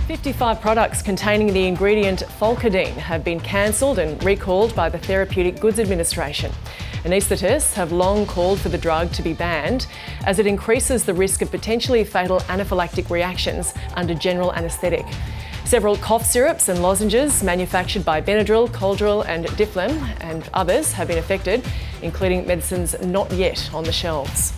55 products containing the ingredient Folcodine have been cancelled and recalled by the Therapeutic Goods Administration. Anaesthetists have long called for the drug to be banned as it increases the risk of potentially fatal anaphylactic reactions under general anaesthetic. Several cough syrups and lozenges manufactured by Benadryl, Coldryl and Difflam and others have been affected, including medicines not yet on the shelves.